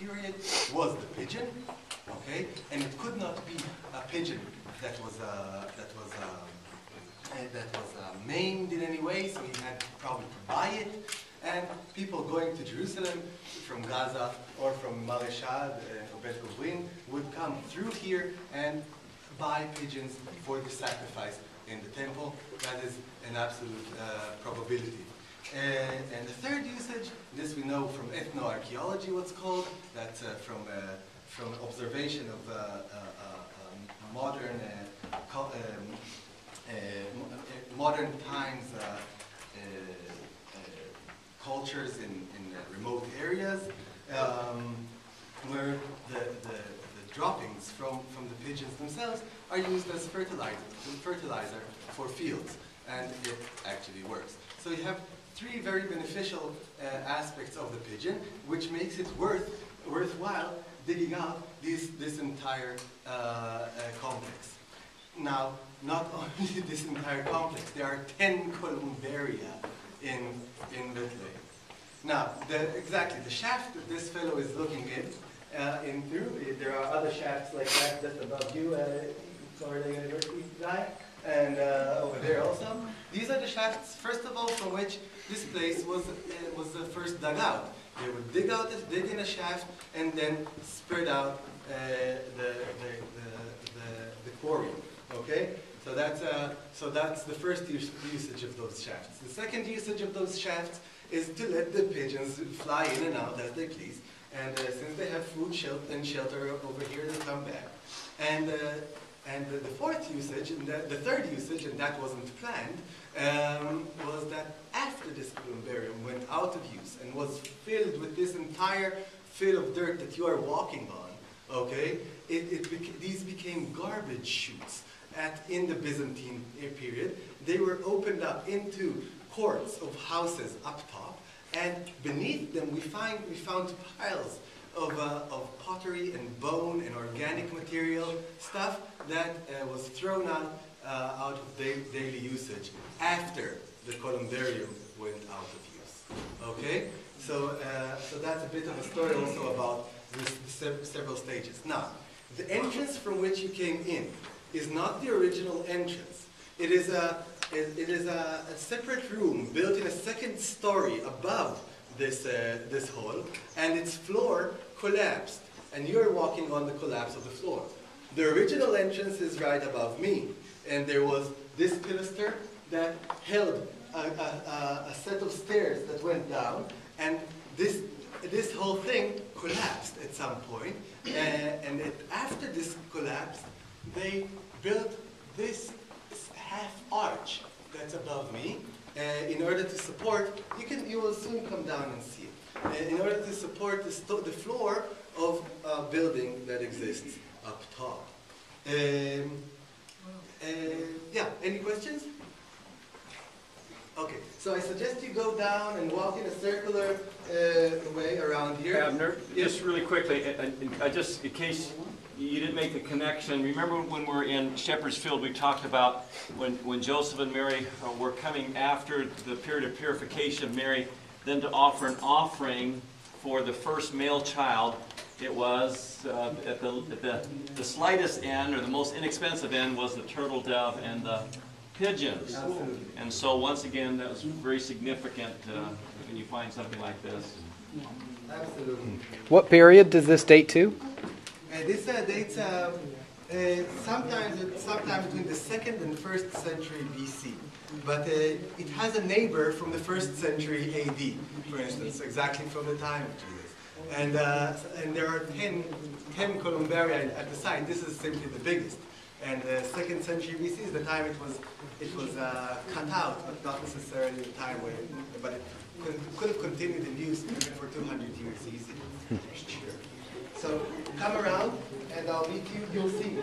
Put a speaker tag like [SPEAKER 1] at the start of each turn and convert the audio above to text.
[SPEAKER 1] period was the pigeon, okay? And it could not be a pigeon that was maimed in any way, so he had probably to buy it. And people going to Jerusalem from Gaza or from Mareshad or Bet Lehi would come through here and buy pigeons for the sacrifice in the temple. That is an absolute probability. And the third usage, this we know from ethnoarchaeology, what's called, that's from observation of modern times cultures in remote areas, where the droppings from the pigeons themselves are used as fertilizer for fields, and it actually works. So you have three very beneficial aspects of the pigeon, which makes it worthwhile digging out this entire complex. Now, not only this entire complex, there are 10 columbaria in Beit Lehi. Now, the shaft that this fellow is looking into, there are other shafts like that just above you, Florida University guy, and over there also. These are the shafts, first of all, from which this place was first dug out. They would dig in a shaft, and then spread out the quarry. Okay, so that's the first usage of those shafts. The second usage of those shafts is to let the pigeons fly in and out as they please. And since they have food, shelter over here, they come back. And the fourth usage, and the third usage, and that wasn't planned, was that after this columbarium went out of use and was filled with this entire fill of dirt that you are walking on, okay, these became garbage chutes. In the Byzantine period, they were opened up into courts of houses up top, and beneath them we found piles of pottery and bone and organic material, stuff that was thrown out of daily usage after the columbarium went out of use. Okay, so that's a bit of a story also about the several stages. Now, the entrance from which you came in is not the original entrance. It is a separate room built in a second story above this hall, and its floor collapsed, and you're walking on the collapse of the floor. The original entrance is right above me, and there was this pilaster that held a set of stairs that went down, and this whole thing collapsed at some point, and after this collapsed, they built this half arch that's above me in order to support, you will soon come down and see it, in order to support the floor of a building that exists up top. Yeah, any questions? Okay, so I suggest you go down and walk in a circular way around here.
[SPEAKER 2] Abner,
[SPEAKER 1] yes.
[SPEAKER 2] Just really quickly, just in case you didn't make the connection, remember when we were in Shepherd's Field, we talked about when Joseph and Mary were coming after the period of purification of Mary, then to offer an offering for the first male child. It was at the slightest end, or the most inexpensive end, was the turtle dove and the pigeons.
[SPEAKER 1] Absolutely.
[SPEAKER 2] And so once again, that was very significant when you find something like this.
[SPEAKER 1] Absolutely.
[SPEAKER 3] What period does this date to?
[SPEAKER 1] This dates sometime between the 2nd and 1st century BC. But it has a neighbor from the 1st century AD, for instance, exactly from the time of Jesus. And there are 10 columbaria at the site. This is simply the biggest. And the 2nd century BC is the time it was cut out, but not necessarily the time when, but it could have continued in use for 200 years easy. So come around and I'll meet you, you'll see.